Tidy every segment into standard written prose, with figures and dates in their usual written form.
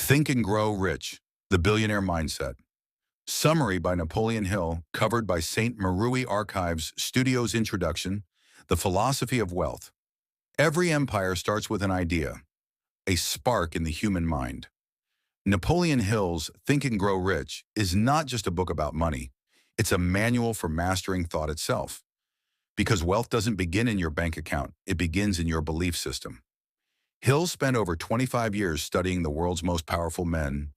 Think and Grow Rich, The Billionaire Mindset. Summary by Napoleon Hill, covered by St. Mrui Archives Studio's Introduction, The Philosophy of Wealth. Every empire starts with an idea, a spark in the human mind. Napoleon Hill's Think and Grow Rich is not just a book about money. It's a manual for mastering thought itself. Because wealth doesn't begin in your bank account, it begins in your belief system. Hill spent over 25 years studying the world's most powerful men,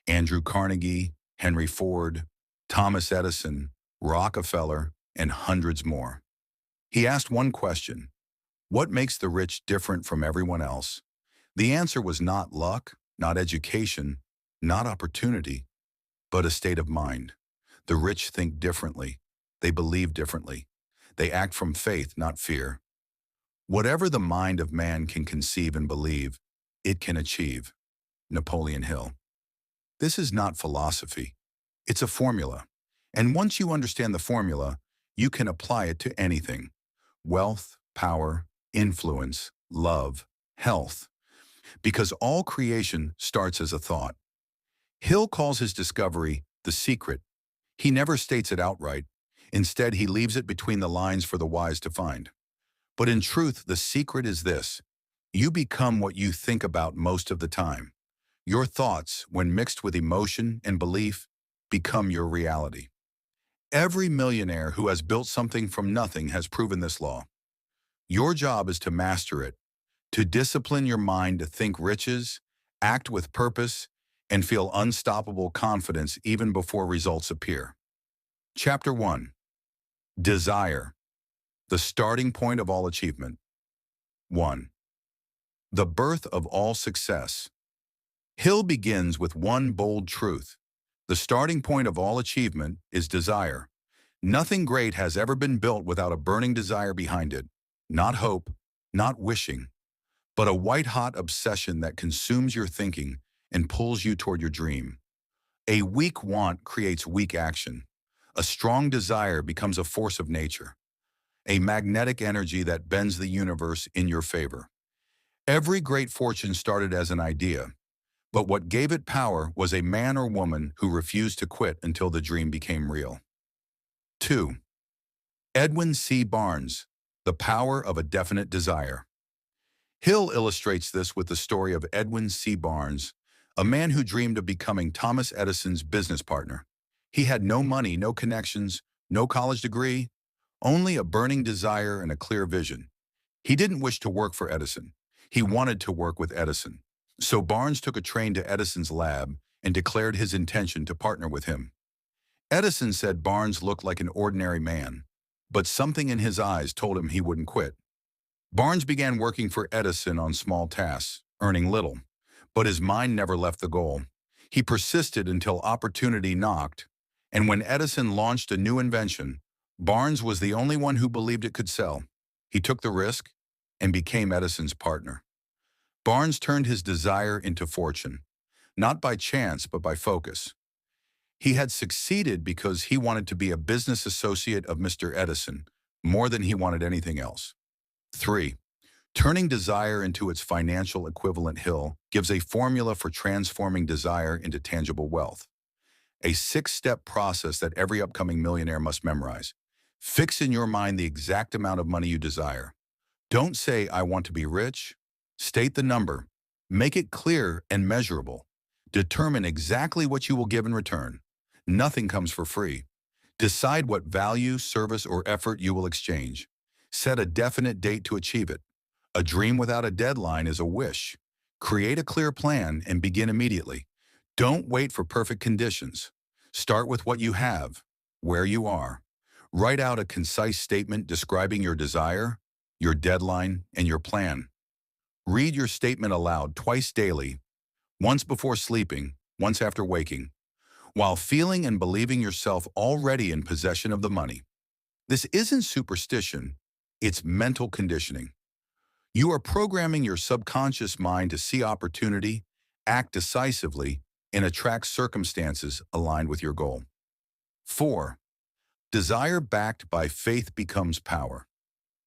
Andrew Carnegie, Henry Ford, Thomas Edison, Rockefeller, and hundreds more. He asked one question: what makes the rich different from everyone else? The answer was not luck, not education, not opportunity, but a state of mind. The rich think differently. They believe differently. They act from faith, not fear. Whatever the mind of man can conceive and believe, it can achieve. Napoleon Hill. This is not philosophy. It's a formula. And once you understand the formula, you can apply it to anything: wealth, power, influence, love, health. Because all creation starts as a thought. Hill calls his discovery the secret. He never states it outright. Instead, he leaves it between the lines for the wise to find. But in truth, the secret is this: you become what you think about most of the time. Your thoughts, when mixed with emotion and belief, become your reality. Every millionaire who has built something from nothing has proven this law. Your job is to master it, to discipline your mind to think riches, act with purpose, and feel unstoppable confidence even before results appear. Chapter 1. Desire. The starting point of all achievement. 1. The birth of all success. Hill begins with one bold truth: the starting point of all achievement is desire. Nothing great has ever been built without a burning desire behind it. Not hope, not wishing, but a white-hot obsession that consumes your thinking and pulls you toward your dream. A weak want creates weak action. A strong desire becomes a force of nature, a magnetic energy that bends the universe in your favor. Every great fortune started as an idea, but what gave it power was a man or woman who refused to quit until the dream became real. 2. Edwin C. Barnes, The Power of a Definite Desire. Hill illustrates this with the story of Edwin C. Barnes, a man who dreamed of becoming Thomas Edison's business partner. He had no money, no connections, no college degree, only a burning desire and a clear vision. He didn't wish to work for Edison. He wanted to work with Edison. So Barnes took a train to Edison's lab and declared his intention to partner with him. Edison said Barnes looked like an ordinary man, but something in his eyes told him he wouldn't quit. Barnes began working for Edison on small tasks, earning little, but his mind never left the goal. He persisted until opportunity knocked, and when Edison launched a new invention, Barnes was the only one who believed it could sell. He took the risk and became Edison's partner. Barnes turned his desire into fortune, not by chance but by focus. He had succeeded because he wanted to be a business associate of Mr. Edison more than he wanted anything else. 3. Turning desire into its financial equivalent. Hill gives a formula for transforming desire into tangible wealth. A 6-step process that every upcoming millionaire must memorize. Fix in your mind the exact amount of money you desire. Don't say, "I want to be rich." State the number. Make it clear and measurable. Determine exactly what you will give in return. Nothing comes for free. Decide what value, service, or effort you will exchange. Set a definite date to achieve it. A dream without a deadline is a wish. Create a clear plan and begin immediately. Don't wait for perfect conditions. Start with what you have, where you are. Write out a concise statement describing your desire, your deadline, and your plan. Read your statement aloud twice daily, once before sleeping, once after waking, while feeling and believing yourself already in possession of the money. This isn't superstition, it's mental conditioning. You are programming your subconscious mind to see opportunity, act decisively, and attract circumstances aligned with your goal. 4. Desire backed by faith becomes power.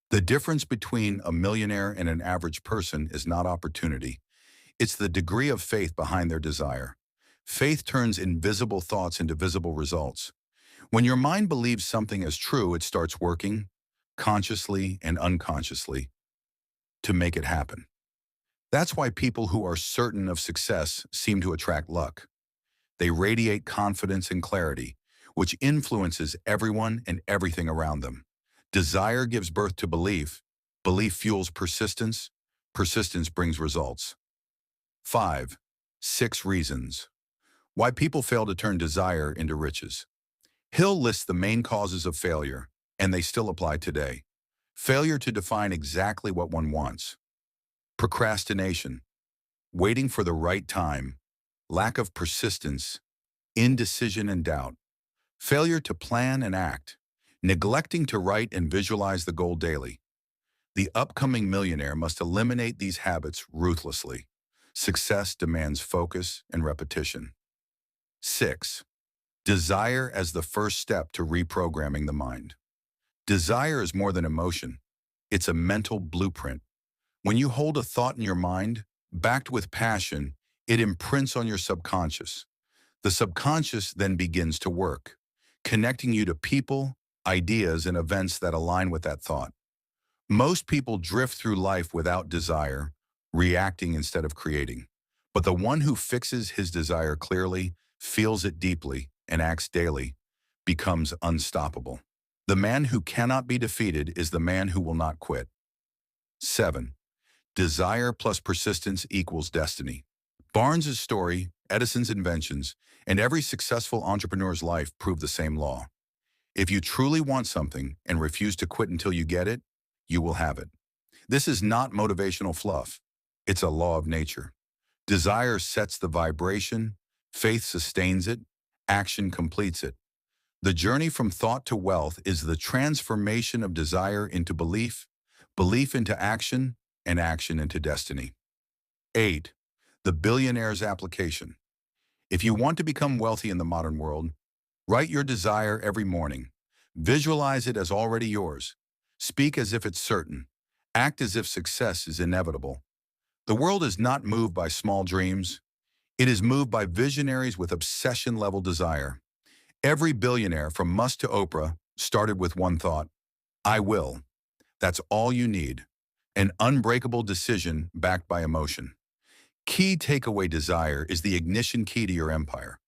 The difference between a millionaire and an average person is not opportunity. It's the degree of faith behind their desire. Faith turns invisible thoughts into visible results. When your mind believes something is true, it starts working, consciously and unconsciously, to make it happen. That's why people who are certain of success seem to attract luck. They radiate confidence and clarity, which influences everyone and everything around them. Desire gives birth to belief. Belief fuels persistence. Persistence brings results. 5. 6 reasons why people fail to turn desire into riches. Hill lists the main causes of failure, and they still apply today. Failure to define exactly what one wants. Procrastination, waiting for the right time. Lack of persistence, indecision and doubt. Failure to plan and act, neglecting to write and visualize the goal daily. The upcoming millionaire must eliminate these habits ruthlessly. Success demands focus and repetition. 6. Desire as the first step to reprogramming the mind. Desire is more than emotion. It's a mental blueprint. When you hold a thought in your mind, backed with passion, it imprints on your subconscious. The subconscious then begins to work, connecting you to people, ideas, and events that align with that thought. Most people drift through life without desire, reacting instead of creating. But the one who fixes his desire clearly, feels it deeply, and acts daily, becomes unstoppable. The man who cannot be defeated is the man who will not quit. 7. Desire plus persistence equals destiny. Barnes's story, Edison's inventions, and every successful entrepreneur's life prove the same law. If you truly want something and refuse to quit until you get it, you will have it. This is not motivational fluff. It's a law of nature. Desire sets the vibration, faith sustains it, action completes it. The journey from thought to wealth is the transformation of desire into belief, belief into action, and action into destiny. 8. The billionaire's application. If you want to become wealthy in the modern world, write your desire every morning. Visualize it as already yours. Speak as if it's certain. Act as if success is inevitable. The world is not moved by small dreams. It is moved by visionaries with obsession-level desire. Every billionaire, from Musk to Oprah, started with one thought: I will. That's all you need. An unbreakable decision backed by emotion. Key takeaway: desire is the ignition key to your empire.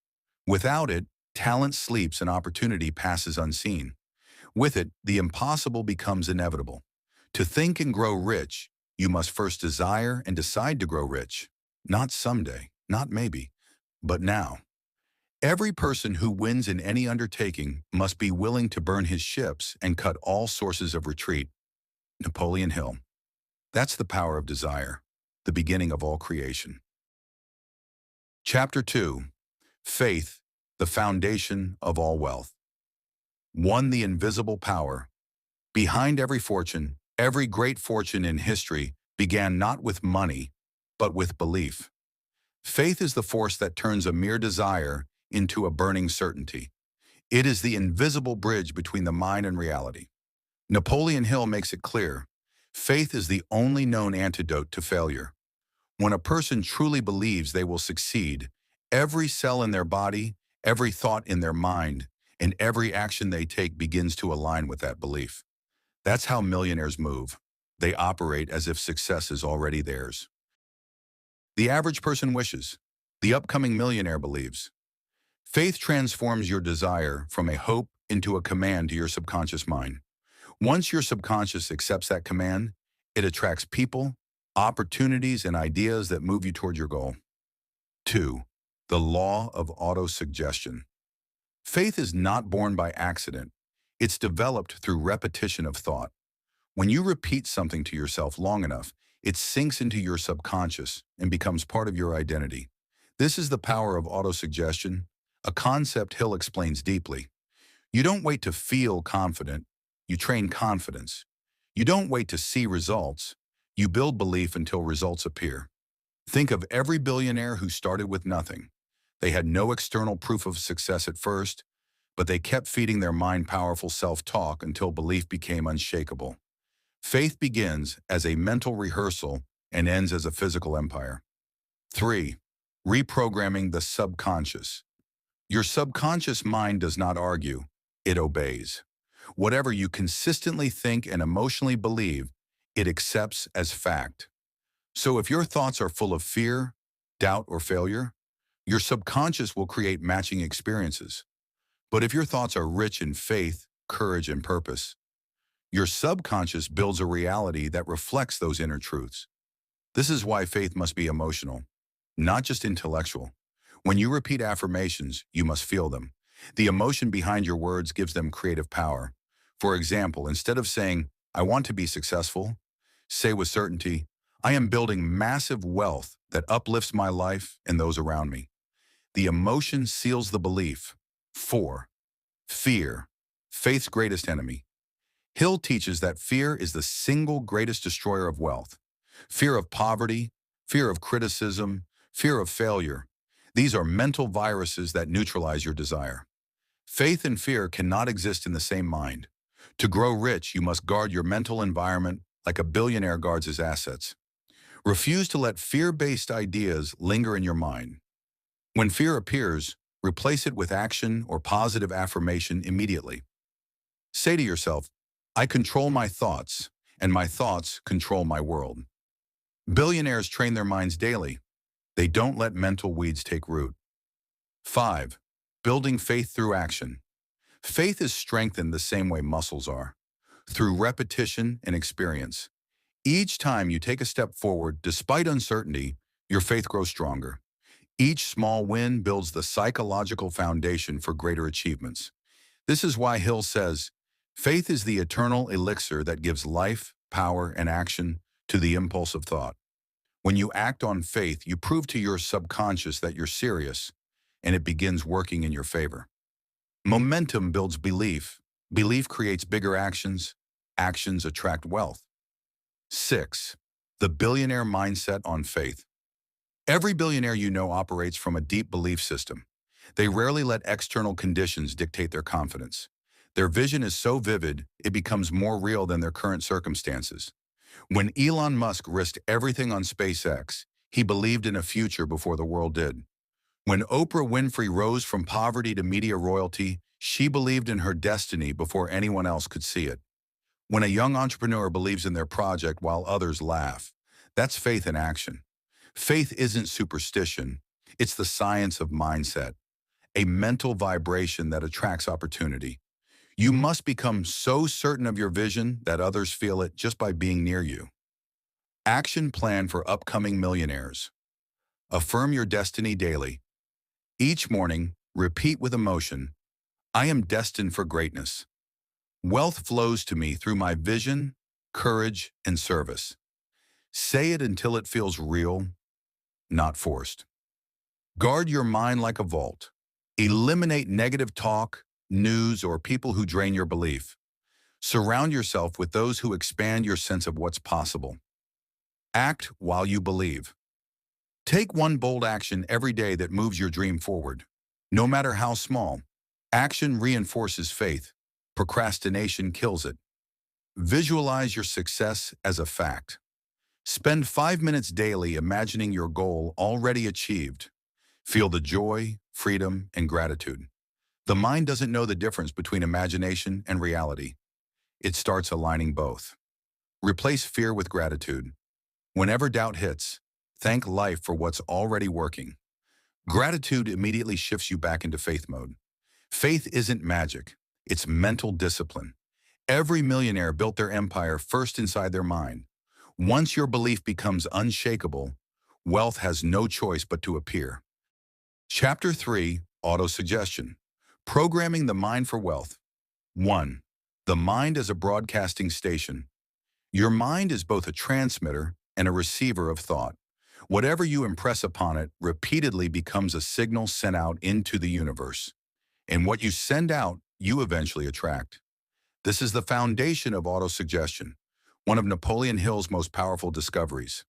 Without it, talent sleeps and opportunity passes unseen. With it, the impossible becomes inevitable. To think and grow rich, you must first desire and decide to grow rich. Not someday, not maybe, but now. Every person who wins in any undertaking must be willing to burn his ships and cut all sources of retreat. Napoleon Hill. That's the power of desire, the beginning of all creation. Chapter 2. Faith, the foundation of all wealth. 1. The invisible power. Behind every fortune, every great fortune in history began not with money, but with belief. Faith is the force that turns a mere desire into a burning certainty. It is the invisible bridge between the mind and reality. Napoleon Hill makes it clear: faith is the only known antidote to failure. When a person truly believes they will succeed, every cell in their body, every thought in their mind, and every action they take begins to align with that belief. That's how millionaires move. They operate as if success is already theirs. The average person wishes. The upcoming millionaire believes. Faith transforms your desire from a hope into a command to your subconscious mind. Once your subconscious accepts that command, it attracts people, opportunities, and ideas that move you toward your goal. 2. The law of autosuggestion. Faith is not born by accident. It's developed through repetition of thought. When you repeat something to yourself long enough, it sinks into your subconscious and becomes part of your identity. This is the power of autosuggestion, a concept Hill explains deeply. You don't wait to feel confident, you train confidence. You don't wait to see results, you build belief until results appear. Think of every billionaire who started with nothing. They had no external proof of success at first, but they kept feeding their mind powerful self-talk until belief became unshakable. Faith begins as a mental rehearsal and ends as a physical empire. 3. Reprogramming the subconscious. Your subconscious mind does not argue, it obeys. Whatever you consistently think and emotionally believe, it accepts as fact. So if your thoughts are full of fear, doubt, or failure, your subconscious will create matching experiences. But if your thoughts are rich in faith, courage, and purpose, your subconscious builds a reality that reflects those inner truths. This is why faith must be emotional, not just intellectual. When you repeat affirmations, you must feel them. The emotion behind your words gives them creative power. For example, instead of saying, "I want to be successful," say with certainty, "I am building massive wealth that uplifts my life and those around me." The emotion seals the belief. 4. Fear, faith's greatest enemy. Hill teaches that fear is the single greatest destroyer of wealth. Fear of poverty, fear of criticism, fear of failure. These are mental viruses that neutralize your desire. Faith and fear cannot exist in the same mind. To grow rich, you must guard your mental environment like a billionaire guards his assets. Refuse to let fear-based ideas linger in your mind. When fear appears, replace it with action or positive affirmation immediately. Say to yourself, "I control my thoughts, and my thoughts control my world." Billionaires train their minds daily. They don't let mental weeds take root. 5. Building faith through action. Faith is strengthened the same way muscles are, through repetition and experience. Each time you take a step forward, despite uncertainty, your faith grows stronger. Each small win builds the psychological foundation for greater achievements. This is why Hill says, faith is the eternal elixir that gives life, power, and action to the impulse of thought. When you act on faith, you prove to your subconscious that you're serious, and it begins working in your favor. Momentum builds belief. Belief creates bigger actions. Actions attract wealth. 6. The billionaire mindset on faith. Every billionaire you know operates from a deep belief system. They rarely let external conditions dictate their confidence. Their vision is so vivid, it becomes more real than their current circumstances. When Elon Musk risked everything on SpaceX, he believed in a future before the world did. When Oprah Winfrey rose from poverty to media royalty, she believed in her destiny before anyone else could see it. When a young entrepreneur believes in their project while others laugh, that's faith in action. Faith isn't superstition, it's the science of mindset, a mental vibration that attracts opportunity. You must become so certain of your vision that others feel it just by being near you. Action plan for upcoming millionaires. Affirm your destiny daily. Each morning, repeat with emotion, "I am destined for greatness." Wealth flows to me through my vision, courage, and service. Say it until it feels real, not forced. Guard your mind like a vault. Eliminate negative talk, news, or people who drain your belief. Surround yourself with those who expand your sense of what's possible. Act while you believe. Take one bold action every day that moves your dream forward. No matter how small, action reinforces faith. Procrastination kills it. Visualize your success as a fact. Spend 5 minutes daily imagining your goal already achieved. Feel the joy, freedom, and gratitude. The mind doesn't know the difference between imagination and reality. It starts aligning both. Replace fear with gratitude. Whenever doubt hits, thank life for what's already working. Gratitude immediately shifts you back into faith mode. Faith isn't magic, it's mental discipline. Every millionaire built their empire first inside their mind. Once your belief becomes unshakable, wealth has no choice but to appear. Chapter 3, Autosuggestion. Programming the mind for wealth. 1. The mind as a broadcasting station. Your mind is both a transmitter and a receiver of thought. Whatever you impress upon it repeatedly becomes a signal sent out into the universe. And what you send out, you eventually attract. This is the foundation of autosuggestion, one of Napoleon Hill's most powerful discoveries.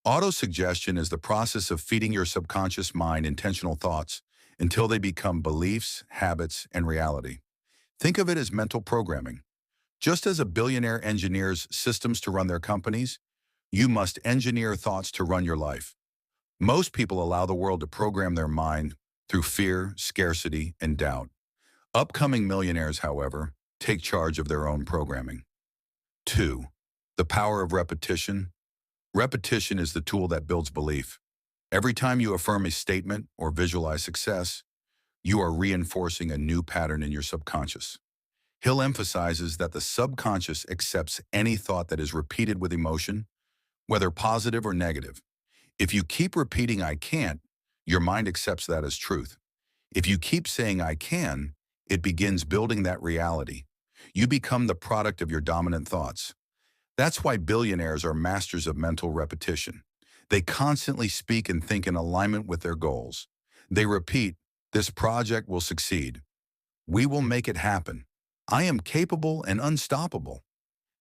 Autosuggestion is the process of feeding your subconscious mind intentional thoughts until they become beliefs, habits, and reality. Think of it as mental programming. Just as a billionaire engineers systems to run their companies, you must engineer thoughts to run your life. Most people allow the world to program their mind through fear, scarcity, and doubt. Upcoming millionaires, however, take charge of their own programming. 2. The power of repetition. Repetition is the tool that builds belief. Every time you affirm a statement or visualize success, you are reinforcing a new pattern in your subconscious. Hill emphasizes that the subconscious accepts any thought that is repeated with emotion, whether positive or negative. If you keep repeating "I can't," your mind accepts that as truth. If you keep saying "I can," it begins building that reality. You become the product of your dominant thoughts. That's why billionaires are masters of mental repetition. They constantly speak and think in alignment with their goals. They repeat, "This project will succeed. We will make it happen. I am capable and unstoppable."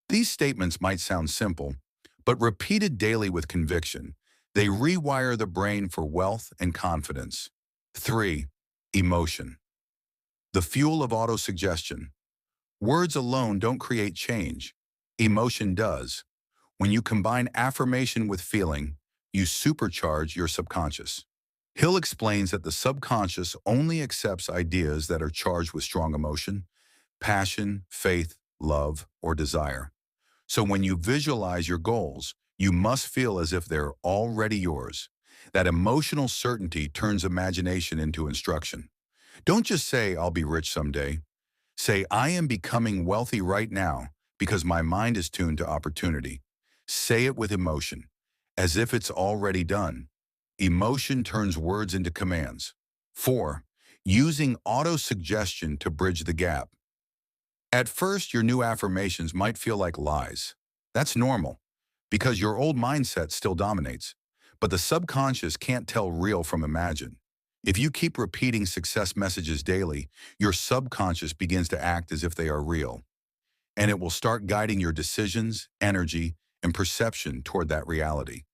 These statements might sound simple, but repeated daily with conviction, they rewire the brain for wealth and confidence. 3. Emotion. The fuel of autosuggestion. Words alone don't create change. Emotion does. When you combine affirmation with feeling, you supercharge your subconscious. Hill explains that the subconscious only accepts ideas that are charged with strong emotion, passion, faith, love, or desire. So when you visualize your goals, you must feel as if they're already yours. That emotional certainty turns imagination into instruction. Don't just say, "I'll be rich someday." Say, "I am becoming wealthy right now because my mind is tuned to opportunity." Say it with emotion, as if it's already done. Emotion turns words into commands. 4. Using auto-suggestion to bridge the gap. At first, your new affirmations might feel like lies. That's normal, because your old mindset still dominates. But the subconscious can't tell real from imagined. If you keep repeating success messages daily, your subconscious begins to act as if they are real. And it will start guiding your decisions, energy, and perception toward that reality.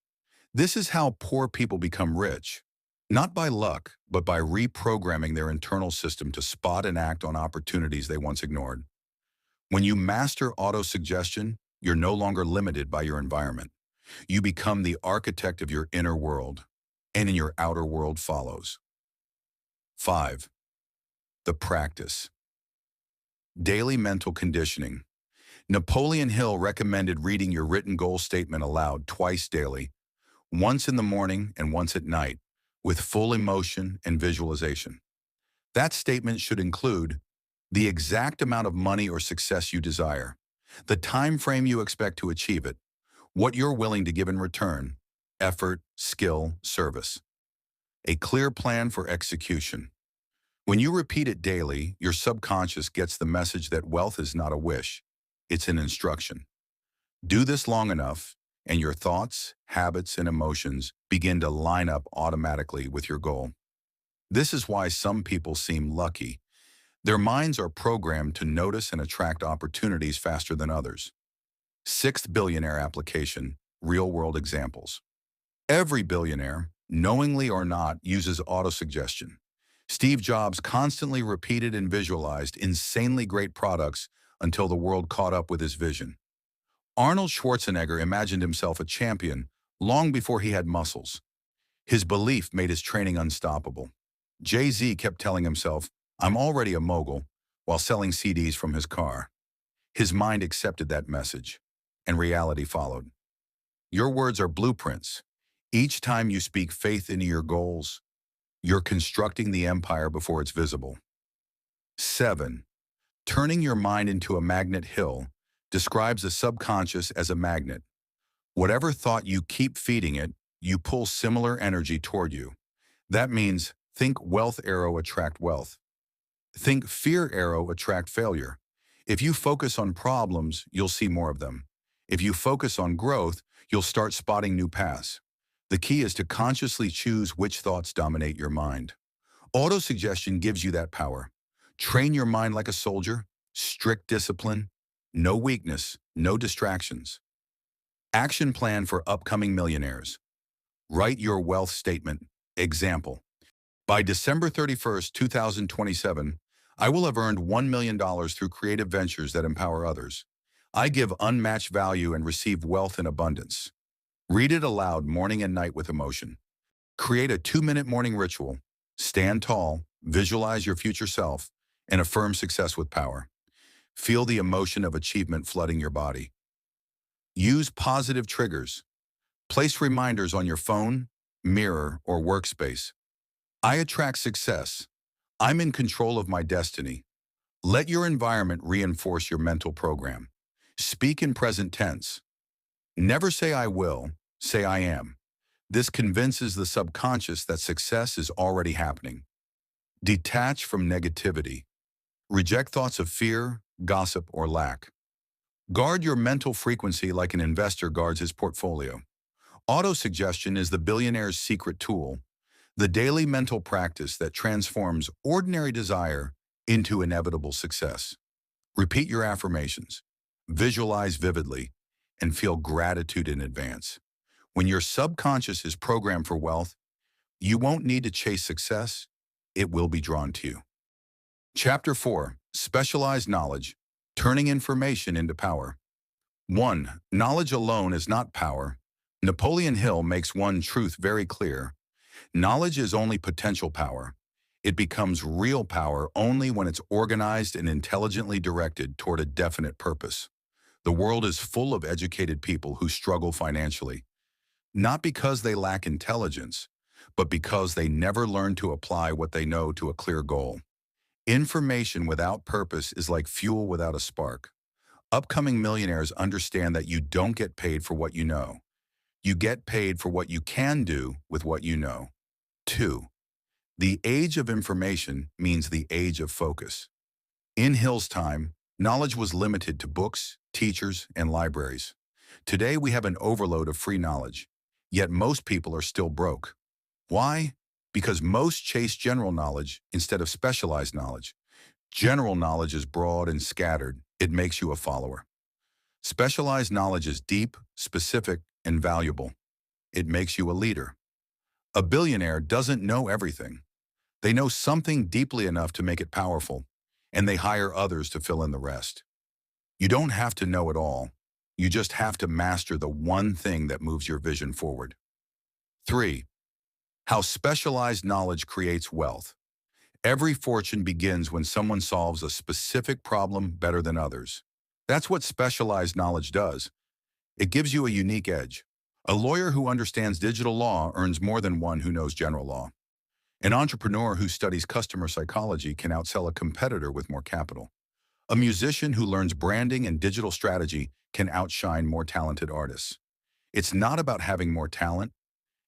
This is how poor people become rich. Not by luck, but by reprogramming their internal system to spot and act on opportunities they once ignored. When you master auto-suggestion, you're no longer limited by your environment. You become the architect of your inner world, and in your outer world follows. 5. The practice. Daily mental conditioning. Napoleon Hill recommended reading your written goal statement aloud twice daily, once in the morning and once at night, with full emotion and visualization. That statement should include the exact amount of money or success you desire, the time frame you expect to achieve it, what you're willing to give in return, effort, skill, service. A clear plan for execution. When you repeat it daily, your subconscious gets the message that wealth is not a wish, it's an instruction. Do this long enough, and your thoughts, habits, and emotions begin to line up automatically with your goal. This is why some people seem lucky. Their minds are programmed to notice and attract opportunities faster than others. 6th billionaire application, real-world examples. Every billionaire, knowingly or not, uses autosuggestion. Steve Jobs constantly repeated and visualized insanely great products until the world caught up with his vision. Arnold Schwarzenegger imagined himself a champion long before he had muscles. His belief made his training unstoppable. Jay-Z kept telling himself, "I'm already a mogul," while selling CDs from his car. His mind accepted that message, and reality followed. Your words are blueprints. Each time you speak faith into your goals, you're constructing the empire before it's visible. 7. Turning your mind into a magnet. Hill describes the subconscious as a magnet. Whatever thought you keep feeding it, you pull similar energy toward you. That means think wealth arrow, attract wealth. Think fear arrow, attract failure. If you focus on problems, you'll see more of them. If you focus on growth, you'll start spotting new paths. The key is to consciously choose which thoughts dominate your mind. Autosuggestion gives you that power. Train your mind like a soldier, strict discipline, no weakness, no distractions. Action plan for upcoming millionaires. Write your wealth statement. Example. By December 31st, 2027, I will have earned $1 million through creative ventures that empower others. I give unmatched value and receive wealth in abundance. Read it aloud morning and night with emotion. Create a 2-minute morning ritual. Stand tall, visualize your future self, and affirm success with power. Feel the emotion of achievement flooding your body. Use positive triggers. Place reminders on your phone, mirror, or workspace. I attract success. I'm in control of my destiny. Let your environment reinforce your mental program. Speak in present tense. Never say I will, say I am. This convinces the subconscious that success is already happening. Detach from negativity. Reject thoughts of fear, gossip, or lack. Guard your mental frequency like an investor guards his portfolio. Autosuggestion is the billionaire's secret tool, the daily mental practice that transforms ordinary desire into inevitable success. Repeat your affirmations, visualize vividly, and feel gratitude in advance. When your subconscious is programmed for wealth, you won't need to chase success, it will be drawn to you. Chapter 4, Specialized Knowledge, Turning Information into Power. 1. Knowledge alone is not power. Napoleon Hill makes one truth very clear. Knowledge is only potential power. It becomes real power only when it's organized and intelligently directed toward a definite purpose. The world is full of educated people who struggle financially, not because they lack intelligence, but because they never learn to apply what they know to a clear goal. Information without purpose is like fuel without a spark. Upcoming millionaires understand that you don't get paid for what you know. You get paid for what you can do with what you know. 2. The age of information means the age of focus. In Hill's time, knowledge was limited to books, teachers, and libraries. Today we have an overload of free knowledge, yet most people are still broke. Why? Because most chase general knowledge instead of specialized knowledge. General knowledge is broad and scattered. It makes you a follower. Specialized knowledge is deep, specific, and valuable. It makes you a leader. A billionaire doesn't know everything. They know something deeply enough to make it powerful, and they hire others to fill in the rest. You don't have to know it all. You just have to master the one thing that moves your vision forward. 3. How specialized knowledge creates wealth. Every fortune begins when someone solves a specific problem better than others. That's what specialized knowledge does. It gives you a unique edge. A lawyer who understands digital law earns more than one who knows general law. An entrepreneur who studies customer psychology can outsell a competitor with more capital. A musician who learns branding and digital strategy can outshine more talented artists. It's not about having more talent,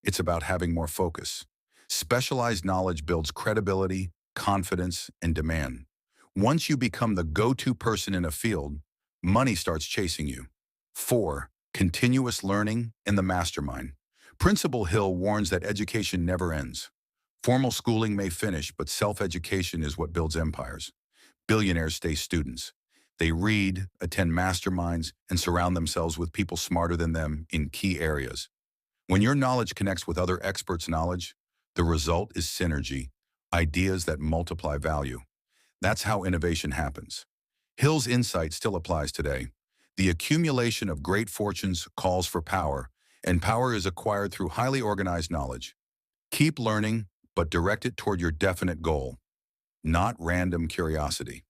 it's about having more focus. Specialized knowledge builds credibility, confidence, and demand. Once you become the go-to person in a field, money starts chasing you. 4. Continuous learning and the mastermind. Principal Hill warns that education never ends. Formal schooling may finish, but self-education is what builds empires. Billionaires stay students. They read, attend masterminds, and surround themselves with people smarter than them in key areas. When your knowledge connects with other experts' knowledge, the result is synergy, ideas that multiply value. That's how innovation happens. Hill's insight still applies today. The accumulation of great fortunes calls for power, and power is acquired through highly organized knowledge. Keep learning, but direct it toward your definite goal, not random curiosity.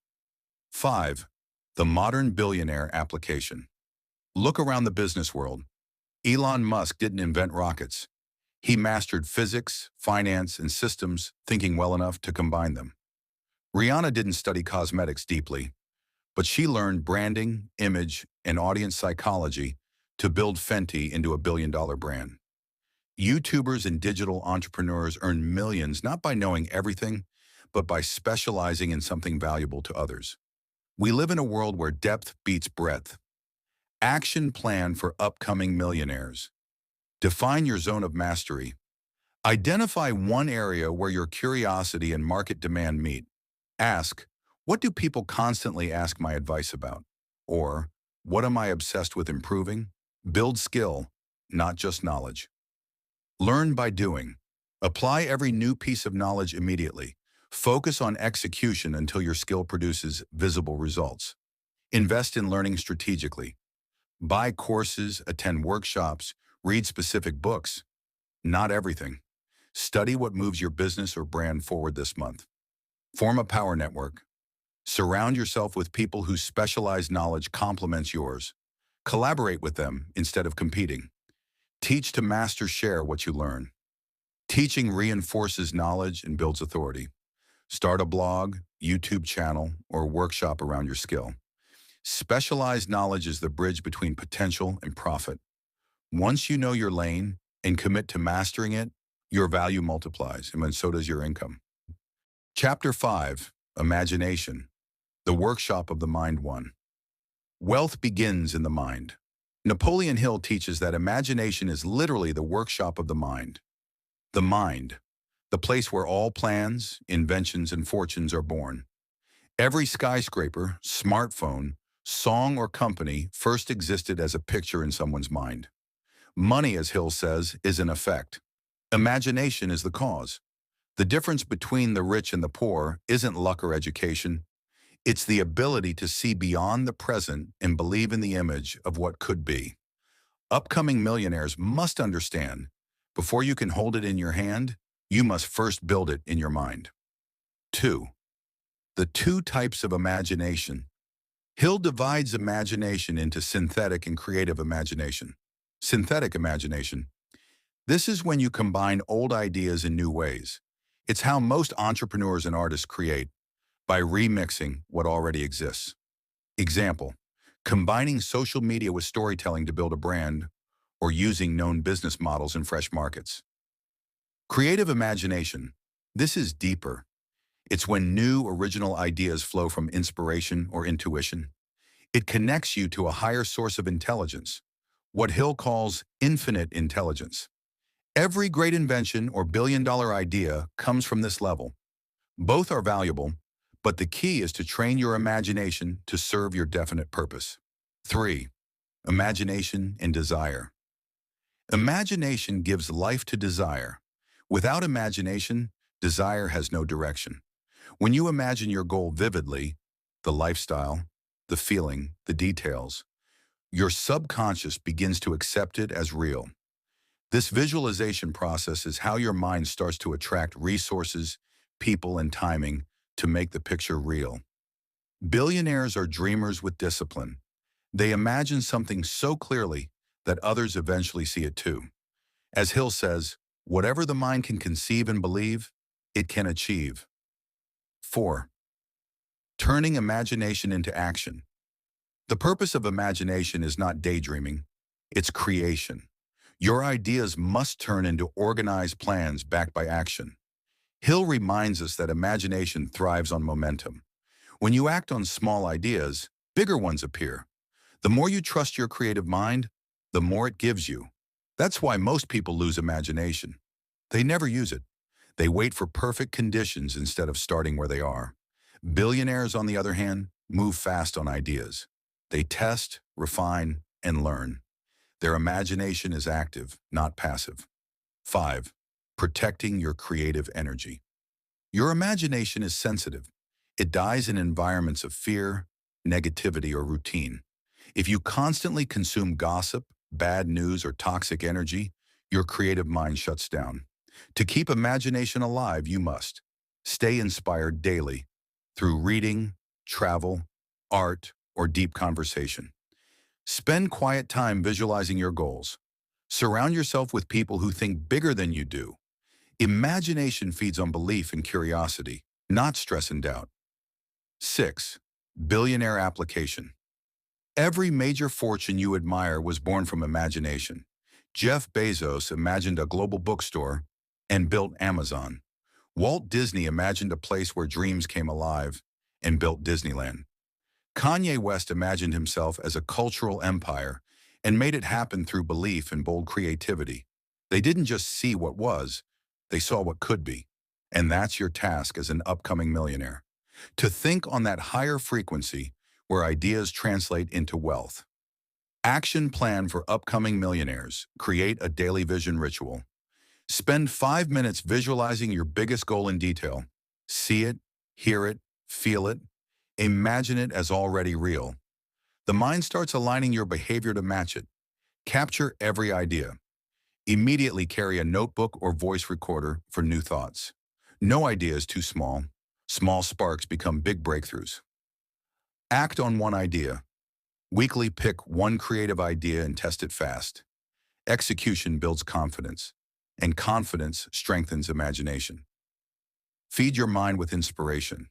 5. The modern billionaire application. Look around the business world. Elon Musk didn't invent rockets. He mastered physics, finance, and systems, thinking well enough to combine them. Rihanna didn't study cosmetics deeply, but she learned branding, image, and audience psychology to build Fenty into a billion-dollar brand. YouTubers and digital entrepreneurs earn millions not by knowing everything, but by specializing in something valuable to others. We live in a world where depth beats breadth. Action plan for upcoming millionaires. Define your zone of mastery. Identify one area where your curiosity and market demand meet. Ask, what do people constantly ask my advice about? Or, what am I obsessed with improving? Build skill, not just knowledge. Learn by doing. Apply every new piece of knowledge immediately. Focus on execution until your skill produces visible results. Invest in learning strategically. Buy courses, attend workshops, read specific books. Not everything. Study what moves your business or brand forward this month. Form a power network. Surround yourself with people whose specialized knowledge complements yours. Collaborate with them instead of competing. Teach to master share what you learn. Teaching reinforces knowledge and builds authority. Start a blog, YouTube channel, or workshop around your skill. Specialized knowledge is the bridge between potential and profit. Once you know your lane and commit to mastering it, your value multiplies, and so does your income. Chapter 5, Imagination, the workshop of the mind one. Wealth begins in the mind. Napoleon Hill teaches that imagination is literally the workshop of the mind. The mind, the place where all plans, inventions, and fortunes are born. Every skyscraper, smartphone, song, or company first existed as a picture in someone's mind. Money, as Hill says, is an effect. Imagination is the cause. The difference between the rich and the poor isn't luck or education. It's the ability to see beyond the present and believe in the image of what could be. Upcoming millionaires must understand, before you can hold it in your hand, you must first build it in your mind. 2. The two types of imagination. Hill divides imagination into synthetic and creative imagination. Synthetic imagination. This is when you combine old ideas in new ways. It's how most entrepreneurs and artists create, by remixing what already exists. Example, combining social media with storytelling to build a brand, or using known business models in fresh markets. Creative imagination. This is deeper. It's when new, original ideas flow from inspiration or intuition. It connects you to a higher source of intelligence, what Hill calls infinite intelligence. Every great invention or billion-dollar idea comes from this level. Both are valuable, but the key is to train your imagination to serve your definite purpose. 3. Imagination and desire. Imagination gives life to desire. Without imagination, desire has no direction. When you imagine your goal vividly, the lifestyle, the feeling, the details, your subconscious begins to accept it as real. This visualization process is how your mind starts to attract resources, people, and timing to make the picture real. Billionaires are dreamers with discipline. They imagine something so clearly that others eventually see it too. As Hill says, whatever the mind can conceive and believe, it can achieve. 4. Turning imagination into action. The purpose of imagination is not daydreaming, it's creation. Your ideas must turn into organized plans backed by action. Hill reminds us that imagination thrives on momentum. When you act on small ideas, bigger ones appear. The more you trust your creative mind, the more it gives you. That's why most people lose imagination. They never use it. They wait for perfect conditions instead of starting where they are. Billionaires, on the other hand, move fast on ideas. They test, refine, and learn. Their imagination is active, not passive. 5. Protecting your creative energy. Your imagination is sensitive. It dies in environments of fear, negativity, or routine. If you constantly consume gossip, bad news, or toxic energy, your creative mind shuts down. To keep imagination alive, you must stay inspired daily through reading, travel, art, or deep conversation. Spend quiet time visualizing your goals. Surround yourself with people who think bigger than you do. Imagination feeds on belief and curiosity, not stress and doubt. 6. Billionaire application. Every major fortune you admire was born from imagination. Jeff Bezos imagined a global bookstore and built Amazon. Walt Disney imagined a place where dreams came alive and built Disneyland. Kanye West imagined himself as a cultural empire and made it happen through belief and bold creativity. They didn't just see what was, they saw what could be. And that's your task as an upcoming millionaire. To think on that higher frequency where ideas translate into wealth. Action plan for upcoming millionaires. Create a daily vision ritual. Spend 5 minutes visualizing your biggest goal in detail. See it, hear it, feel it. Imagine it as already real. The mind starts aligning your behavior to match it. Capture every idea. Immediately carry a notebook or voice recorder for new thoughts. No idea is too small. Small sparks become big breakthroughs. Act on one idea. Weekly pick one creative idea and test it fast. Execution builds confidence, and confidence strengthens imagination. Feed your mind with inspiration.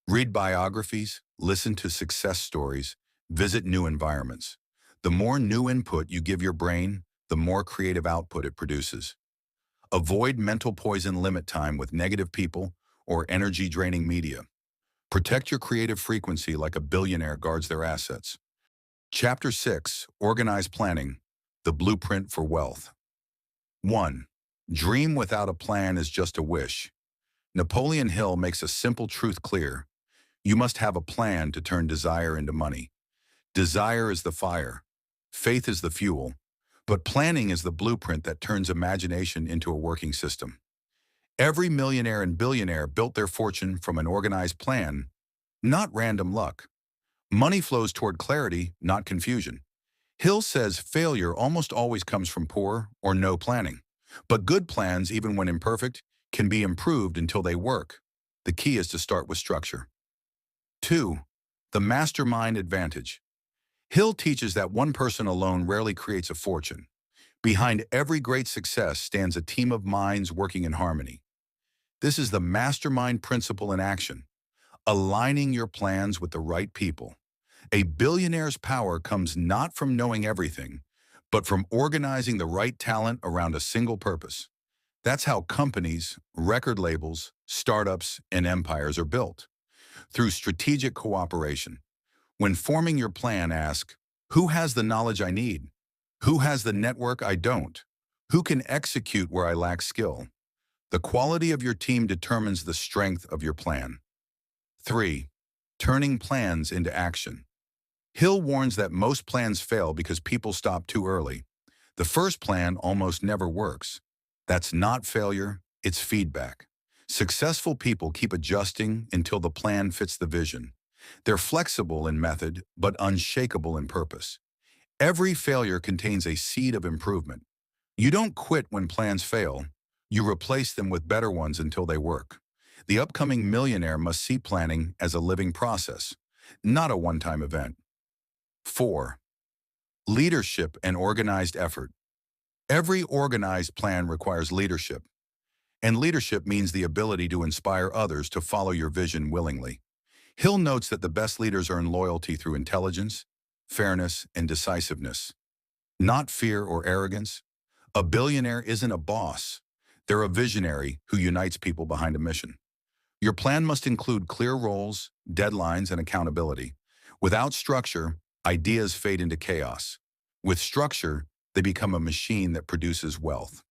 Read biographies, listen to success stories, visit new environments. The more new input you give your brain, the more creative output it produces. Avoid mental poison limit time with negative people or energy-draining media. Protect your creative frequency like a billionaire guards their assets. Chapter 6, Organized Planning, the Blueprint for Wealth. 1. Dream without a plan is just a wish. Napoleon Hill makes a simple truth clear. You must have a plan to turn desire into money. Desire is the fire. Faith is the fuel. But planning is the blueprint that turns imagination into a working system. Every millionaire and billionaire built their fortune from an organized plan, not random luck. Money flows toward clarity, not confusion. Hill says failure almost always comes from poor or no planning. But good plans, even when imperfect, can be improved until they work. The key is to start with structure. 2. The mastermind advantage. Hill teaches that one person alone rarely creates a fortune. Behind every great success stands a team of minds working in harmony. This is the mastermind principle in action, aligning your plans with the right people. A billionaire's power comes not from knowing everything, but from organizing the right talent around a single purpose. That's how companies, record labels, startups, and empires are built. Through strategic cooperation. When forming your plan, ask, who has the knowledge I need? Who has the network I don't? Who can execute where I lack skill? The quality of your team determines the strength of your plan. 3. Turning plans into action. Hill warns that most plans fail because people stop too early. The first plan almost never works. That's not failure, it's feedback. Successful people keep adjusting until the plan fits the vision. They're flexible in method, but unshakable in purpose. Every failure contains a seed of improvement. You don't quit when plans fail. You replace them with better ones until they work. The upcoming millionaire must see planning as a living process, not a one-time event. 4. Leadership and organized effort. Every organized plan requires leadership, and leadership means the ability to inspire others to follow your vision willingly. Hill notes that the best leaders earn loyalty through intelligence, fairness, and decisiveness, not fear or arrogance. A billionaire isn't a boss. They're a visionary who unites people behind a mission. Your plan must include clear roles, deadlines, and accountability. Without structure, ideas fade into chaos. With structure, they become a machine that produces wealth.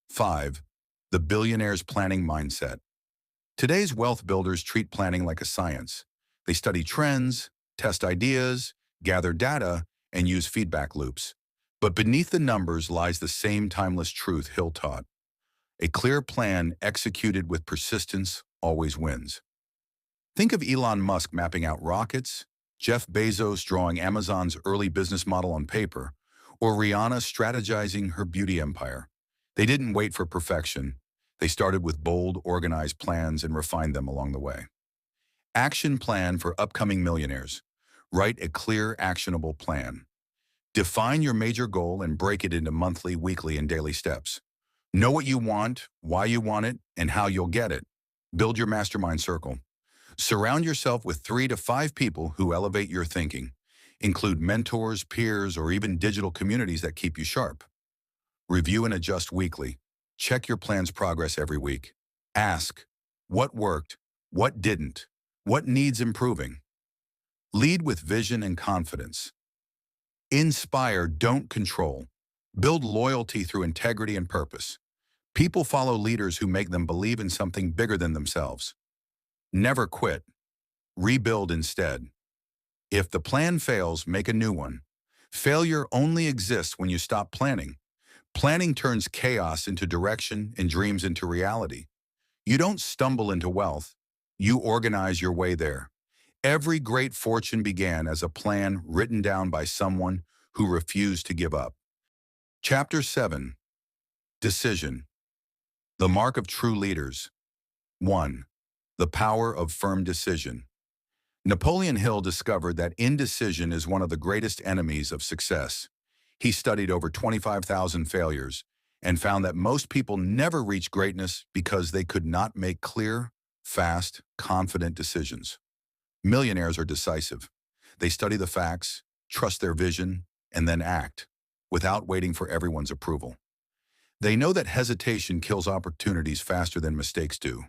5. The billionaire's planning mindset. Today's wealth builders treat planning like a science. They study trends, test ideas, gather data, and use feedback loops. But beneath the numbers lies the same timeless truth Hill taught. A clear plan executed with persistence always wins. Think of Elon Musk mapping out rockets, Jeff Bezos drawing Amazon's early business model on paper, or Rihanna strategizing her beauty empire. They didn't wait for perfection. They started with bold, organized plans and refined them along the way. Action plan for upcoming millionaires. Write a clear, actionable plan. Define your major goal and break it into monthly, weekly, and daily steps. Know what you want, why you want it, and how you'll get it. Build your mastermind circle. Surround yourself with 3 to 5 people who elevate your thinking. Include mentors, peers, or even digital communities that keep you sharp. Review and adjust weekly. Check your plan's progress every week. Ask, what worked? What didn't? What needs improving? Lead with vision and confidence. Inspire, don't control. Build loyalty through integrity and purpose. People follow leaders who make them believe in something bigger than themselves. Never quit. Rebuild instead. If the plan fails, make a new one. Failure only exists when you stop planning. Planning turns chaos into direction and dreams into reality. You don't stumble into wealth. You organize your way there. Every great fortune began as a plan written down by someone who refused to give up. Chapter 7. Decision. The mark of true leaders. 1. The power of firm decision. Napoleon Hill discovered that indecision is one of the greatest enemies of success. He studied over 25,000 failures and found that most people never reach greatness because they could not make clear, fast, confident decisions. Millionaires are decisive. They study the facts, trust their vision, and then act, without waiting for everyone's approval. They know that hesitation kills opportunities faster than mistakes do.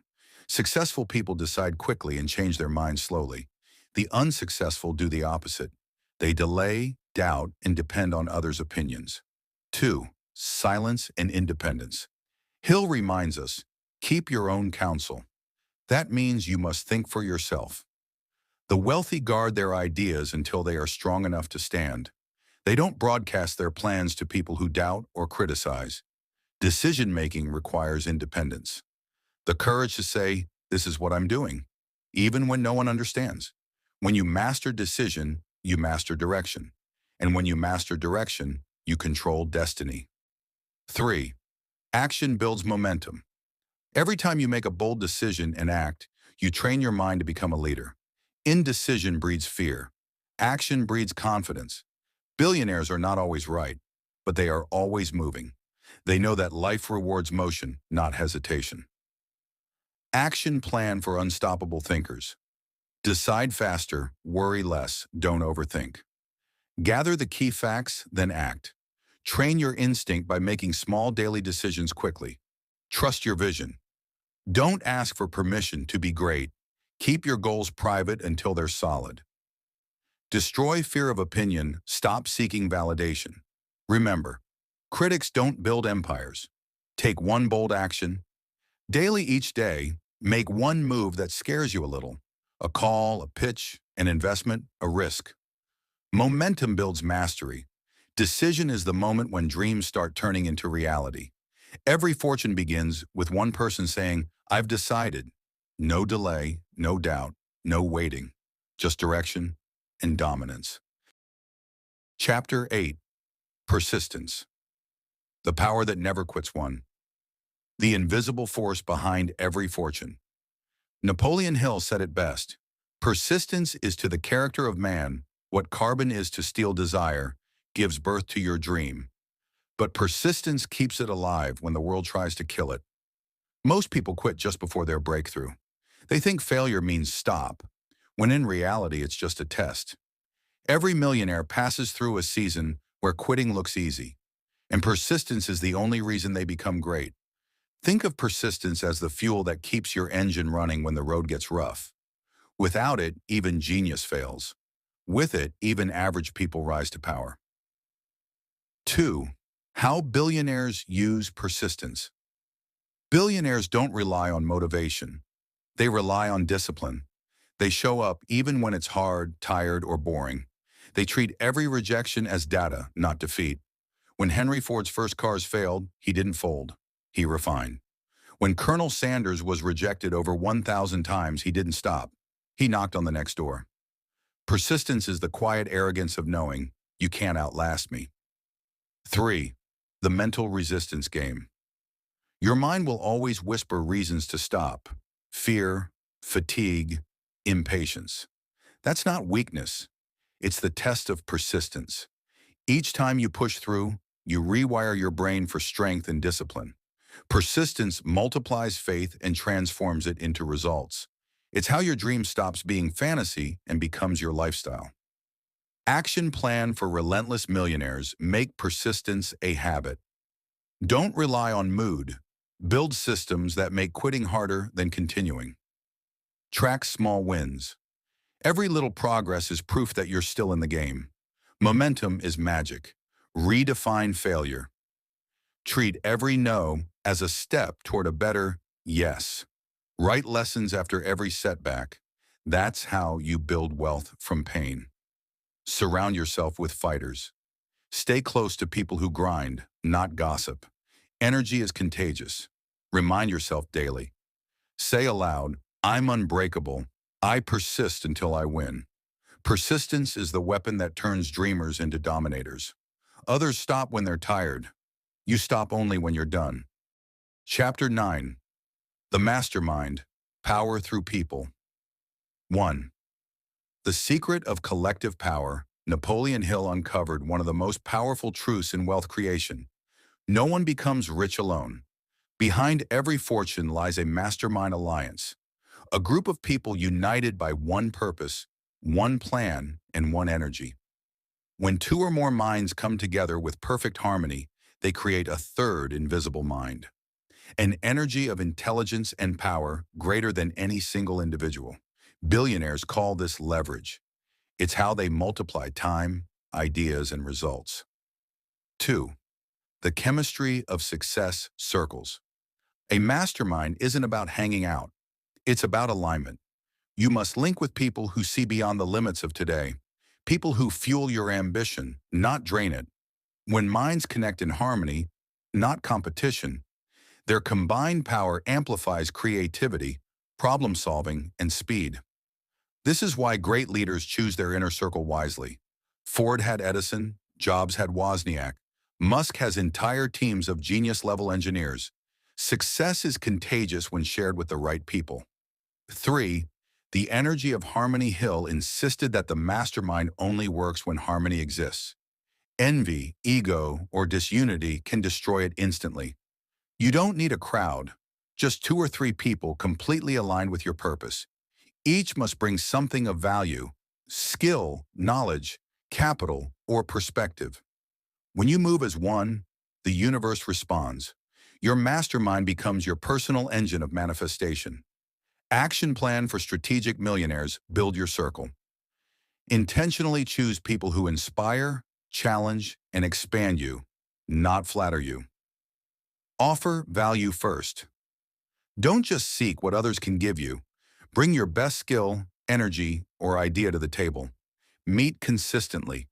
Successful people decide quickly and change their minds slowly. The unsuccessful do the opposite. They delay, doubt, and depend on others' opinions. 2. Silence and independence. Hill reminds us, keep your own counsel. That means you must think for yourself. The wealthy guard their ideas until they are strong enough to stand. They don't broadcast their plans to people who doubt or criticize. Decision-making requires independence. The courage to say, this is what I'm doing, even when no one understands. When you master decision, you master direction. And when you master direction, you control destiny. 3. Action builds momentum. Every time you make a bold decision and act, you train your mind to become a leader. Indecision breeds fear. Action breeds confidence. Billionaires are not always right, but they are always moving. They know that life rewards motion, not hesitation. Action plan for unstoppable thinkers. Decide faster, worry less, don't overthink. Gather the key facts, then act. Train your instinct by making small daily decisions quickly. Trust your vision. Don't ask for permission to be great. Keep your goals private until they're solid. Destroy fear of opinion, stop seeking validation. Remember, critics don't build empires. Take one bold action. Daily each day, make one move that scares you a little. A call, a pitch, an investment, a risk. Momentum builds mastery. Decision is the moment when dreams start turning into reality. Every fortune begins with one person saying, I've decided. No delay, no doubt, no waiting. Just direction and dominance. Chapter 8. Persistence. The power that never quits one. The invisible force behind every fortune. Napoleon Hill said it best. Persistence is to the character of man what carbon is to steel desire, gives birth to your dream. But persistence keeps it alive when the world tries to kill it. Most people quit just before their breakthrough. They think failure means stop, when in reality it's just a test. Every millionaire passes through a season where quitting looks easy, and persistence is the only reason they become great. Think of persistence as the fuel that keeps your engine running when the road gets rough. Without it, even genius fails. With it, even average people rise to power. 2. How billionaires use persistence. Billionaires don't rely on motivation. They rely on discipline. They show up even when it's hard, tired, or boring. They treat every rejection as data, not defeat. When Henry Ford's first cars failed, he didn't fold. He refined. When Colonel Sanders was rejected over 1,000 times, he didn't stop. He knocked on the next door. Persistence is the quiet arrogance of knowing, you can't outlast me. 3. The mental resistance game. Your mind will always whisper reasons to stop. Fear, fatigue, impatience. That's not weakness. It's the test of persistence. Each time you push through, you rewire your brain for strength and discipline. Persistence multiplies faith and transforms it into results. It's how your dream stops being fantasy and becomes your lifestyle. Action plan for relentless millionaires. Make persistence a habit. Don't rely on mood. Build systems that make quitting harder than continuing. Track small wins. Every little progress is proof that you're still in the game. Momentum is magic. Redefine failure. Treat every no as a step toward a better yes. Write lessons after every setback. That's how you build wealth from pain. Surround yourself with fighters. Stay close to people who grind, not gossip. Energy is contagious. Remind yourself daily. Say aloud, I'm unbreakable. I persist until I win. Persistence is the weapon that turns dreamers into dominators. Others stop when they're tired. You stop only when you're done. Chapter 9. The Mastermind. Power Through People. 1. The Secret of Collective Power. Napoleon Hill uncovered one of the most powerful truths in wealth creation. No one becomes rich alone. Behind every fortune lies a mastermind alliance, a group of people united by one purpose, one plan, and one energy. When two or more minds come together with perfect harmony, they create a third invisible mind, an energy of intelligence and power greater than any single individual. Billionaires call this leverage. It's how they multiply time, ideas, and results. 2. The chemistry of success circles. A mastermind isn't about hanging out. It's about alignment. You must link with people who see beyond the limits of today, people who fuel your ambition, not drain it. When minds connect in harmony, not competition, their combined power amplifies creativity, problem-solving, and speed. This is why great leaders choose their inner circle wisely. Ford had Edison, Jobs had Wozniak, Musk has entire teams of genius-level engineers. Success is contagious when shared with the right people. 3. The energy of Harmony. Hill insisted that the mastermind only works when harmony exists. Envy, ego, or disunity can destroy it instantly. You don't need a crowd, just 2 or 3 people completely aligned with your purpose. Each must bring something of value, skill, knowledge, capital, or perspective. When you move as one, the universe responds. Your mastermind becomes your personal engine of manifestation. Action plan for strategic millionaires. Build your circle. Intentionally choose people who inspire, challenge, and expand you, not flatter you. Offer value first. Don't just seek what others can give you. Bring your best skill, energy, or idea to the table. Meet consistently.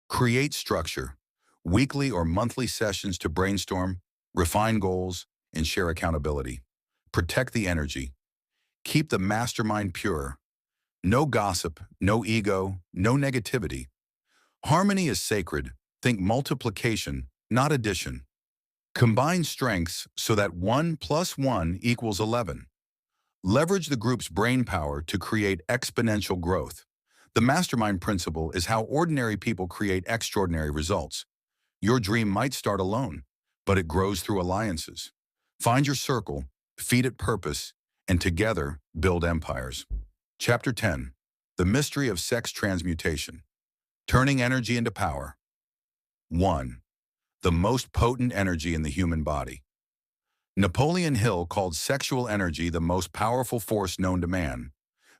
Create structure. Weekly or monthly sessions to brainstorm, refine goals, and share accountability. Protect the energy. Keep the mastermind pure. No gossip, no ego, no negativity. Harmony is sacred. Think multiplication, not addition. Combine strengths so that 1 + 1 = 11. Leverage the group's brainpower to create exponential growth. The mastermind principle is how ordinary people create extraordinary results. Your dream might start alone, but it grows through alliances. Find your circle, feed it purpose, and together build empires. Chapter 10. The Mystery of Sex Transmutation. Turning Energy into Power. 1. The most potent energy in the human body. Napoleon Hill called sexual energy the most powerful force known to man,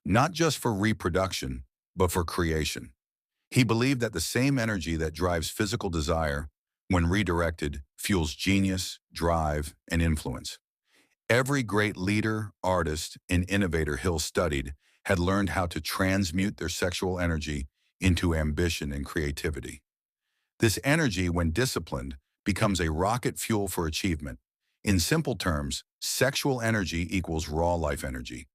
not just for reproduction, but for creation. He believed that the same energy that drives physical desire, when redirected, fuels genius, drive, and influence. Every great leader, artist, and innovator Hill studied had learned how to transmute their sexual energy into ambition and creativity. This energy, when disciplined, becomes a rocket fuel for achievement. In simple terms, sexual energy equals raw life energy.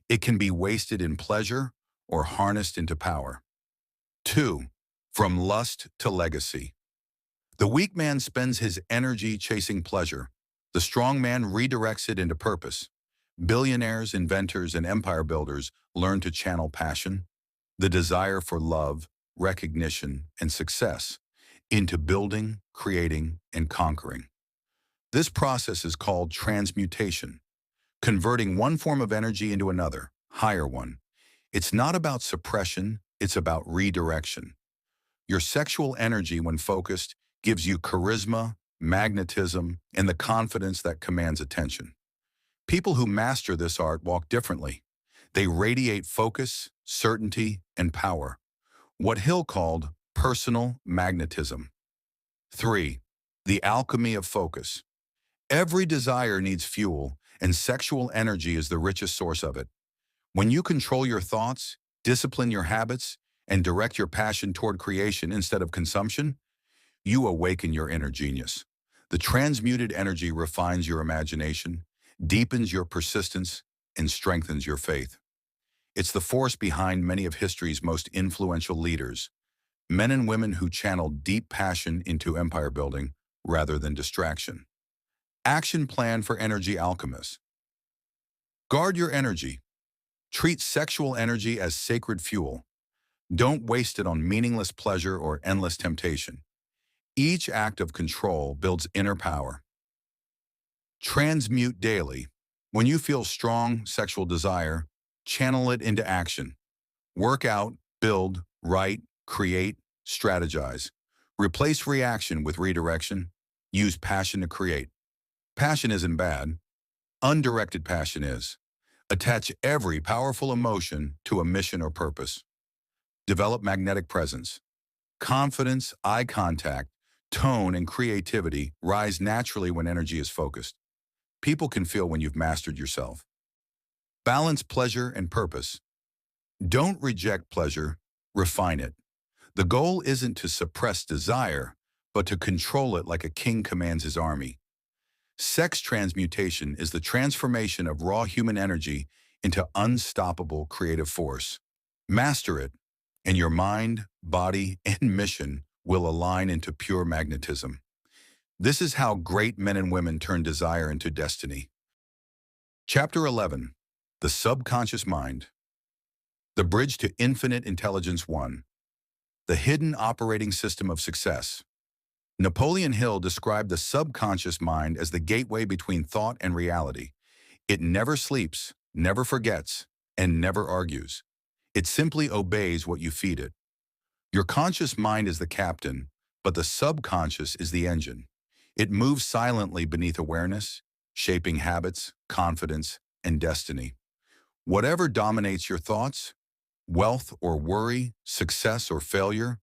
It can be wasted in pleasure or harnessed into power. 2. From lust to legacy. The weak man spends his energy chasing pleasure. The strong man redirects it into purpose. Billionaires, inventors, and empire builders learn to channel passion, the desire for love, recognition, and success, into building, creating, and conquering. This process is called transmutation, converting one form of energy into another, higher one. It's not about suppression, it's about redirection. Your sexual energy, when focused, gives you charisma, magnetism, and the confidence that commands attention. People who master this art walk differently. They radiate focus, certainty, and power, what Hill called personal magnetism. 3. The alchemy of focus. Every desire needs fuel, and sexual energy is the richest source of it. When you control your thoughts, discipline your habits, and direct your passion toward creation instead of consumption, you awaken your inner genius. The transmuted energy refines your imagination, deepens your persistence, and strengthens your faith. It's the force behind many of history's most influential leaders, men and women who channeled deep passion into empire building rather than distraction. Action plan for energy alchemists. Guard your energy. Treat sexual energy as sacred fuel. Don't waste it on meaningless pleasure or endless temptation. Each act of control builds inner power. Transmute daily. When you feel strong sexual desire, channel it into action. Work out, build, write, create, strategize. Replace reaction with redirection. Use passion to create. Passion isn't bad. Undirected passion is. Attach every powerful emotion to a mission or purpose. Develop magnetic presence. Confidence, eye contact, tone, and creativity rise naturally when energy is focused. People can feel when you've mastered yourself. Balance pleasure and purpose. Don't reject pleasure, refine it. The goal isn't to suppress desire, but to control it like a king commands his army. Sex transmutation is the transformation of raw human energy into unstoppable creative force. Master it, and your mind, body, and mission will align into pure magnetism. This is how great men and women turn desire into destiny. Chapter 11. The Subconscious Mind. The Bridge to Infinite Intelligence 1. The Hidden Operating System of Success. Napoleon Hill described the subconscious mind as the gateway between thought and reality. It never sleeps, never forgets, and never argues. It simply obeys what you feed it. Your conscious mind is the captain, but the subconscious is the engine. It moves silently beneath awareness, shaping habits, confidence, and destiny. Whatever dominates your thoughts, wealth or worry, success or failure,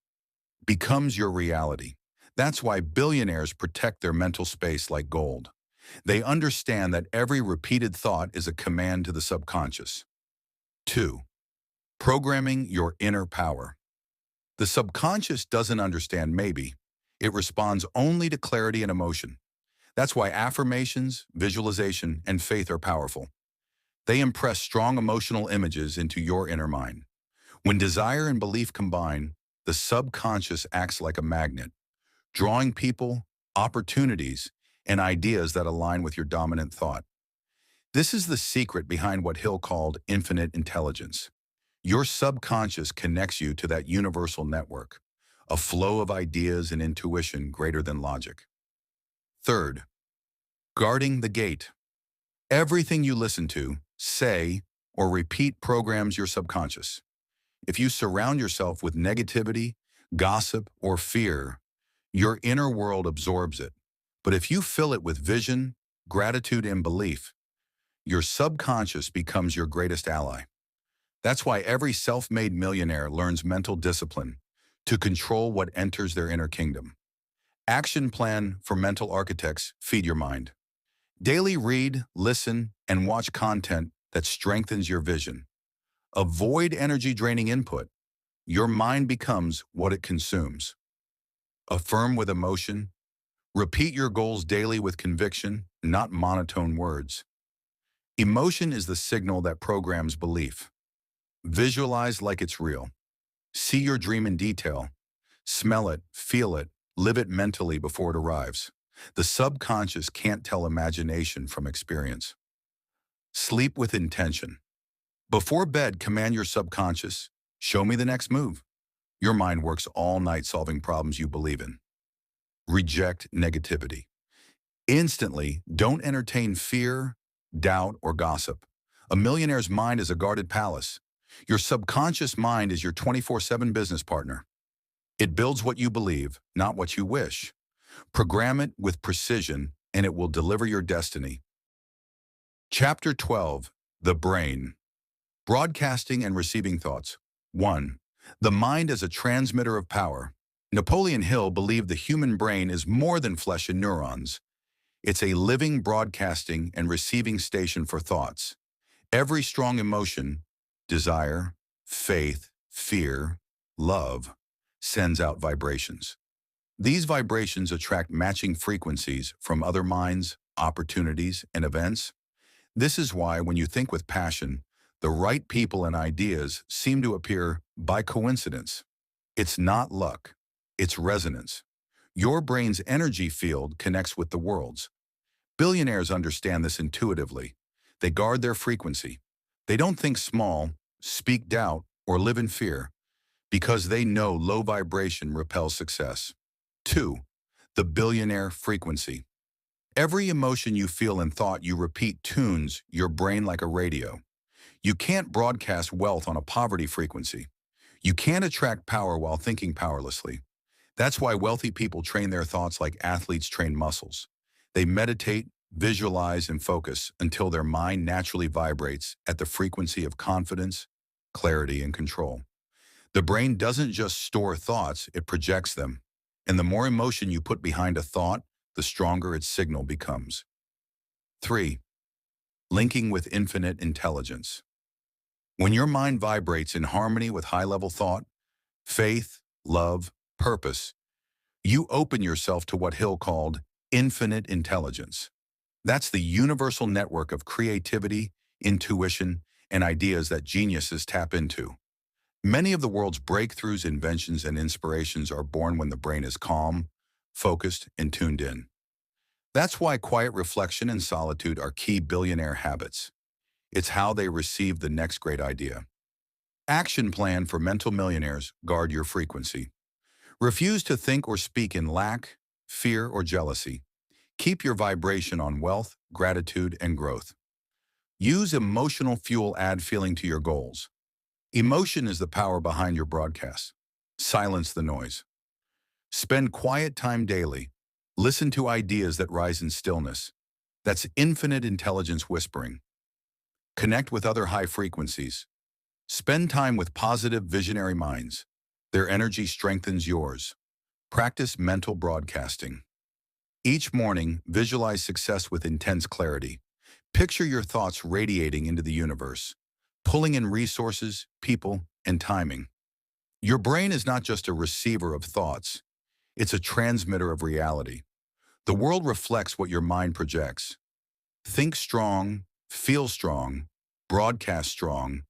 becomes your reality. That's why billionaires protect their mental space like gold. They understand that every repeated thought is a command to the subconscious. 2. Programming your inner power. The subconscious doesn't understand maybe. It responds only to clarity and emotion. That's why affirmations, visualization, and faith are powerful. They impress strong emotional images into your inner mind. When desire and belief combine, the subconscious acts like a magnet, drawing people, opportunities, and ideas that align with your dominant thought. This is the secret behind what Hill called infinite intelligence. Your subconscious connects you to that universal network, a flow of ideas and intuition greater than logic. 3. Guarding the gate. Everything you listen to, say, or repeat programs your subconscious. If you surround yourself with negativity, gossip, or fear, your inner world absorbs it. But if you fill it with vision, gratitude, and belief, your subconscious becomes your greatest ally. That's why every self-made millionaire learns mental discipline to control what enters their inner kingdom. Action plan for mental architects: feed your mind. Daily read, listen, and watch content that strengthens your vision. Avoid energy-draining input. Your mind becomes what it consumes. Affirm with emotion. Repeat your goals daily with conviction, not monotone words. Emotion is the signal that programs belief. Visualize like it's real. See your dream in detail. Smell it, feel it, live it mentally before it arrives. The subconscious can't tell imagination from experience. Sleep with intention. Before bed, command your subconscious, show me the next move. Your mind works all night solving problems you believe in. Reject negativity. Instantly, don't entertain fear, doubt, or gossip. A millionaire's mind is a guarded palace. Your subconscious mind is your 24/7 business partner. It builds what you believe, not what you wish. Program it with precision, and it will deliver your destiny. Chapter 12. The Brain. Broadcasting and receiving thoughts. 1. The mind as a transmitter of power. Napoleon Hill believed the human brain is more than flesh and neurons. It's a living broadcasting and receiving station for thoughts. Every strong emotion, desire, faith, fear, love, sends out vibrations. These vibrations attract matching frequencies from other minds, opportunities, and events. This is why when you think with passion, the right people and ideas seem to appear by coincidence. It's not luck, it's resonance. Your brain's energy field connects with the world's. Billionaires understand this intuitively. They guard their frequency. They don't think small, speak doubt, or live in fear because they know low vibration repels success. 2. The billionaire frequency. Every emotion you feel and thought you repeat tunes your brain like a radio. You can't broadcast wealth on a poverty frequency. You can't attract power while thinking powerlessly. That's why wealthy people train their thoughts like athletes train muscles. They meditate, visualize, and focus until their mind naturally vibrates at the frequency of confidence, clarity, and control. The brain doesn't just store thoughts, it projects them. And the more emotion you put behind a thought, the stronger its signal becomes. 3. Linking with infinite intelligence. When your mind vibrates in harmony with high-level thought, faith, love, purpose, you open yourself to what Hill called infinite intelligence. That's the universal network of creativity, intuition, and ideas that geniuses tap into. Many of the world's breakthroughs, inventions, and inspirations are born when the brain is calm, focused, and tuned in. That's why quiet reflection and solitude are key billionaire habits. It's how they receive the next great idea. Action plan for mental millionaires: guard your frequency. Refuse to think or speak in lack, fear, or jealousy. Keep your vibration on wealth, gratitude, and growth. Use emotional fuel, add feeling to your goals. Emotion is the power behind your broadcast. Silence the noise. Spend quiet time daily. Listen to ideas that rise in stillness. That's infinite intelligence whispering. Connect with other high frequencies. Spend time with positive, visionary minds. Their energy strengthens yours. Practice mental broadcasting. Each morning, visualize success with intense clarity. Picture your thoughts radiating into the universe, pulling in resources, people, and timing. Your brain is not just a receiver of thoughts. It's a transmitter of reality. The world reflects what your mind projects. Think strong, feel strong, broadcast strong,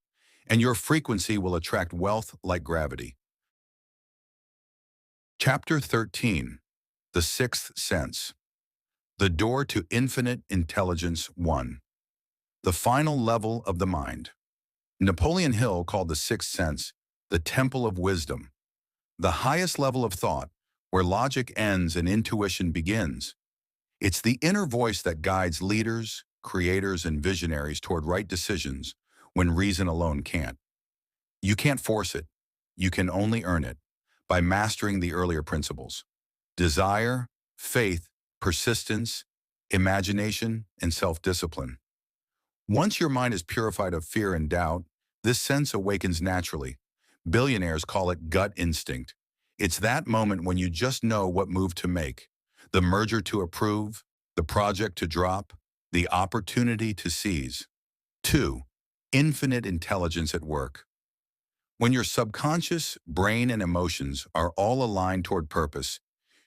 and your frequency will attract wealth like gravity. Chapter 13. The Sixth Sense. The Door to Infinite Intelligence 1. The Final Level of the Mind. Napoleon Hill called the sixth sense the temple of wisdom, the highest level of thought, where logic ends and intuition begins. It's the inner voice that guides leaders, creators, and visionaries toward right decisions when reason alone can't. You can't force it. You can only earn it by mastering the earlier principles: desire, faith, persistence, imagination, and self-discipline. Once your mind is purified of fear and doubt, this sense awakens naturally. Billionaires call it gut instinct. It's that moment when you just know what move to make, the merger to approve, the project to drop, the opportunity to seize. 2. Infinite intelligence at work. When your subconscious, brain, and emotions are all aligned toward purpose,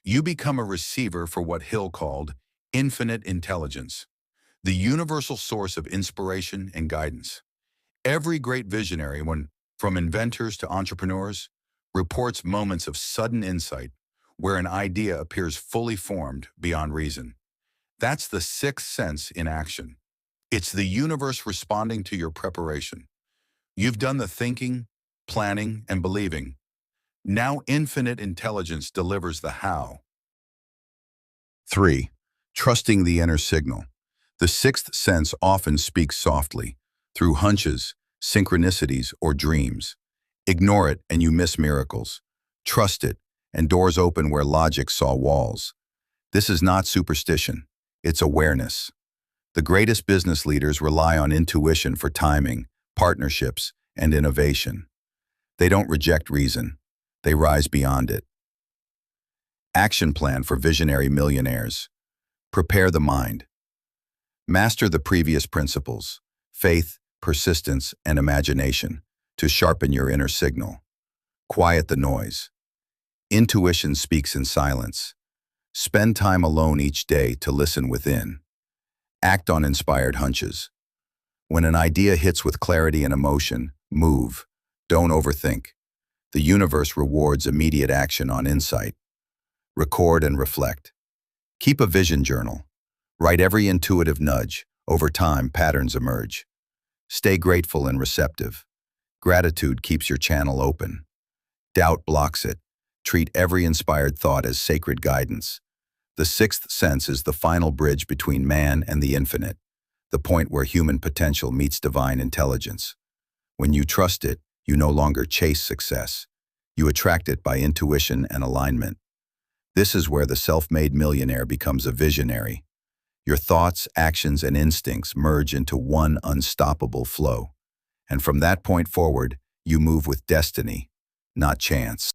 you become a receiver for what Hill called infinite intelligence, the universal source of inspiration and guidance. Every great visionary, from inventors to entrepreneurs, reports moments of sudden insight where an idea appears fully formed beyond reason. That's the sixth sense in action. It's the universe responding to your preparation. You've done the thinking, planning, and believing. Now infinite intelligence delivers the how. 3. Trusting the inner signal. The sixth sense often speaks softly, through hunches, synchronicities, or dreams. Ignore it and you miss miracles. Trust it, and doors open where logic saw walls. This is not superstition, it's awareness. The greatest business leaders rely on intuition for timing, partnerships, and innovation. They don't reject reason, they rise beyond it. Action plan for visionary millionaires. Prepare the mind. Master the previous principles: faith, persistence, and imagination, to sharpen your inner signal. Quiet the noise. Intuition speaks in silence. Spend time alone each day to listen within. Act on inspired hunches. When an idea hits with clarity and emotion, move. Don't overthink. The universe rewards immediate action on insight. Record and reflect. Keep a vision journal. Write every intuitive nudge. Over time, patterns emerge. Stay grateful and receptive. Gratitude keeps your channel open. Doubt blocks it. Treat every inspired thought as sacred guidance. The sixth sense is the final bridge between man and the infinite, the point where human potential meets divine intelligence. When you trust it, you no longer chase success. You attract it by intuition and alignment. This is where the self-made millionaire becomes a visionary. Your thoughts, actions, and instincts merge into one unstoppable flow. And from that point forward, you move with destiny, not chance.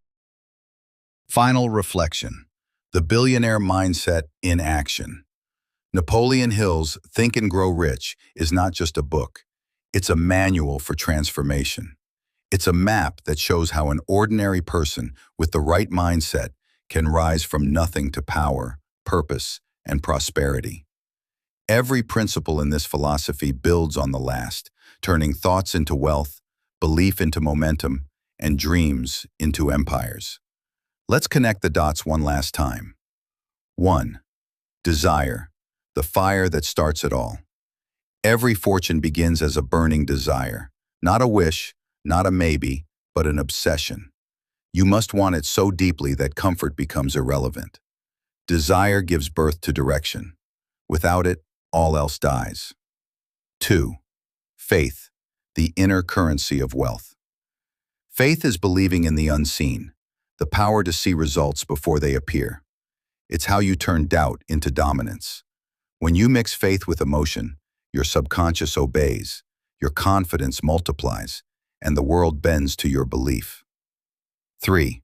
Final reflection. The billionaire mindset in action. Napoleon Hill's Think and Grow Rich is not just a book. It's a manual for transformation. It's a map that shows how an ordinary person with the right mindset can rise from nothing to power, purpose, and prosperity. Every principle in this philosophy builds on the last, turning thoughts into wealth, belief into momentum, and dreams into empires. Let's connect the dots one last time. 1. Desire, the fire that starts it all. Every fortune begins as a burning desire, not a wish, not a maybe, but an obsession. You must want it so deeply that comfort becomes irrelevant. Desire gives birth to direction. Without it, all else dies. 2. Faith, the inner currency of wealth. Faith is believing in the unseen, the power to see results before they appear. It's how you turn doubt into dominance. When you mix faith with emotion, your subconscious obeys, your confidence multiplies, and the world bends to your belief. 3.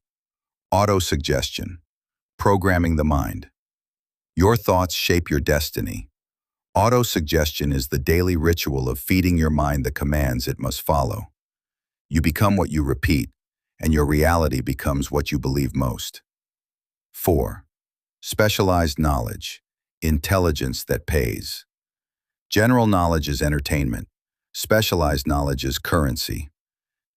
Autosuggestion, programming the mind. Your thoughts shape your destiny. Autosuggestion is the daily ritual of feeding your mind the commands it must follow. You become what you repeat, and your reality becomes what you believe most. 4. Specialized knowledge, intelligence that pays. General knowledge is entertainment. Specialized knowledge is currency.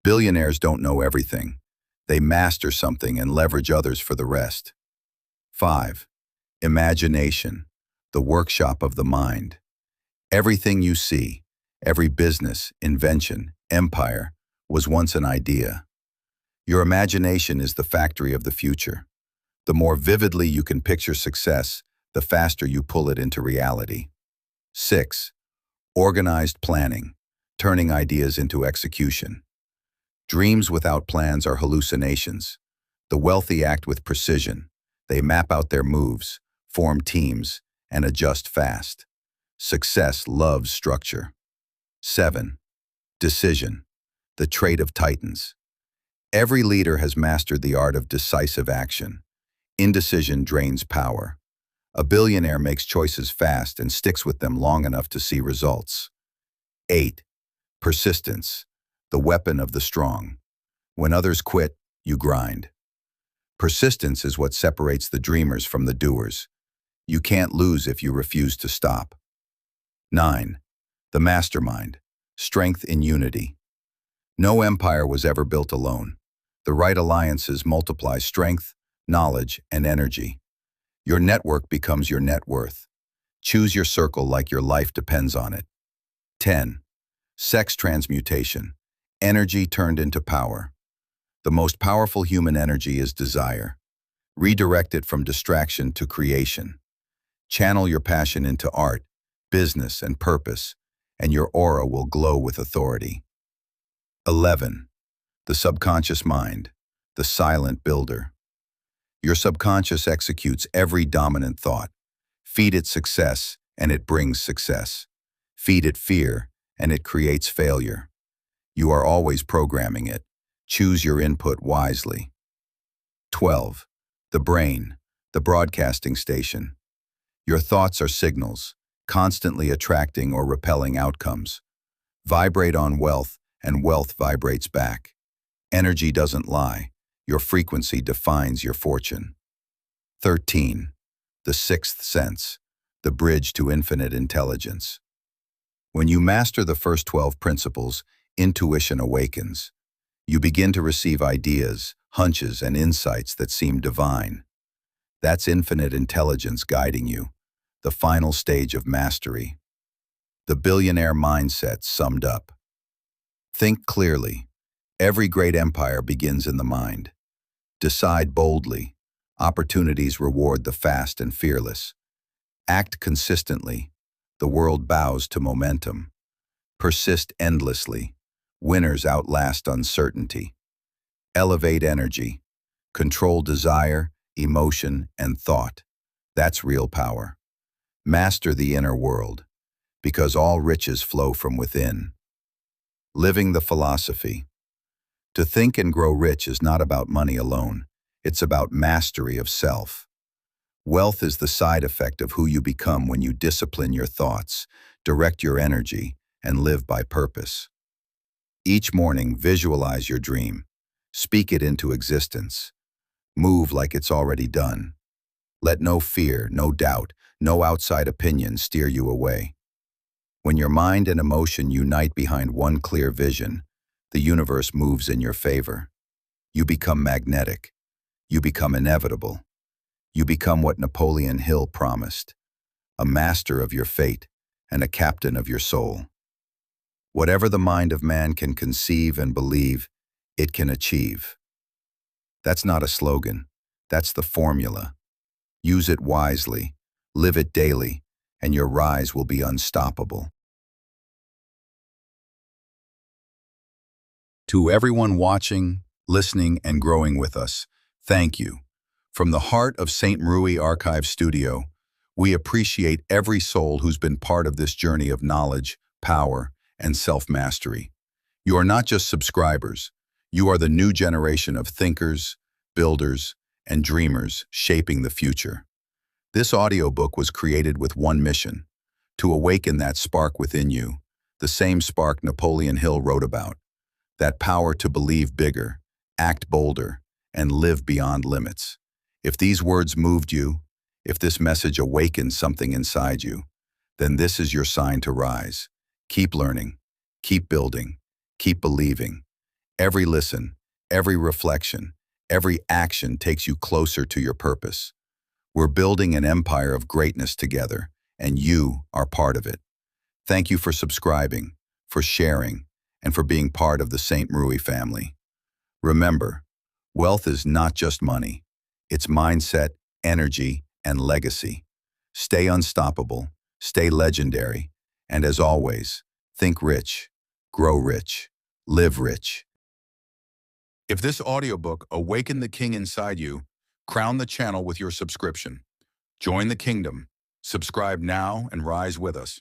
Billionaires don't know everything. They master something and leverage others for the rest. 5. Imagination, the workshop of the mind. Everything you see, every business, invention, empire, was once an idea. Your imagination is the factory of the future. The more vividly you can picture success, the faster you pull it into reality. 6. Organized planning, turning ideas into execution. Dreams without plans are hallucinations. The wealthy act with precision. They map out their moves, form teams, and adjust fast. Success loves structure. 7. Decision, the trait of titans. Every leader has mastered the art of decisive action. Indecision drains power. A billionaire makes choices fast and sticks with them long enough to see results. 8. Persistence, the weapon of the strong. When others quit, you grind. Persistence is what separates the dreamers from the doers. You can't lose if you refuse to stop. 9. The mastermind, strength in unity. No empire was ever built alone. The right alliances multiply strength, knowledge, and energy. Your network becomes your net worth. Choose your circle like your life depends on it. 10. Sex transmutation, energy turned into power. The most powerful human energy is desire. Redirect it from distraction to creation. Channel your passion into art, business, and purpose, and your aura will glow with authority. 11. The subconscious mind, the silent builder. Your subconscious executes every dominant thought. Feed it success, and it brings success. Feed it fear, and it creates failure. You are always programming it. Choose your input wisely. 12. The brain, the broadcasting station. Your thoughts are signals, constantly attracting or repelling outcomes. Vibrate on wealth, and wealth vibrates back. Energy doesn't lie. Your frequency defines your fortune. 13. The sixth sense, the bridge to infinite intelligence. When you master the first 12 principles, intuition awakens. You begin to receive ideas, hunches, and insights that seem divine. That's infinite intelligence guiding you, the final stage of mastery. The billionaire mindset summed up. Think clearly. Every great empire begins in the mind. Decide boldly. Opportunities reward the fast and fearless. Act consistently. The world bows to momentum. Persist endlessly. Winners outlast uncertainty. Elevate energy. Control desire, emotion, and thought. That's real power. Master the inner world, because all riches flow from within. Living the philosophy. To think and grow rich is not about money alone. It's about mastery of self. Wealth is the side effect of who you become when you discipline your thoughts, direct your energy, and live by purpose. Each morning, visualize your dream. Speak it into existence. Move like it's already done. Let no fear, no doubt, no outside opinion steer you away. When your mind and emotion unite behind one clear vision, the universe moves in your favor. You become magnetic. You become inevitable. You become what Napoleon Hill promised, a master of your fate and a captain of your soul. Whatever the mind of man can conceive and believe, it can achieve. That's not a slogan. That's the formula. Use it wisely, live it daily, and your rise will be unstoppable. To everyone watching, listening, and growing with us, thank you. From the heart of St. Mrui Archives Studio, we appreciate every soul who's been part of this journey of knowledge, power, and self-mastery. You are not just subscribers. You are the new generation of thinkers, builders, and dreamers shaping the future. This audiobook was created with one mission: to awaken that spark within you, the same spark Napoleon Hill wrote about, that power to believe bigger, act bolder, and live beyond limits. If these words moved you, if this message awakened something inside you, then this is your sign to rise. Keep learning, keep building, keep believing. Every listen, every reflection, every action takes you closer to your purpose. We're building an empire of greatness together, and you are part of it. Thank you for subscribing, for sharing, and for being part of the St. Mrui family. Remember, wealth is not just money. It's mindset, energy, and legacy. Stay unstoppable, stay legendary, and as always, think rich, grow rich, live rich. If this audiobook awakened the king inside you, crown the channel with your subscription. Join the kingdom. Subscribe now and rise with us.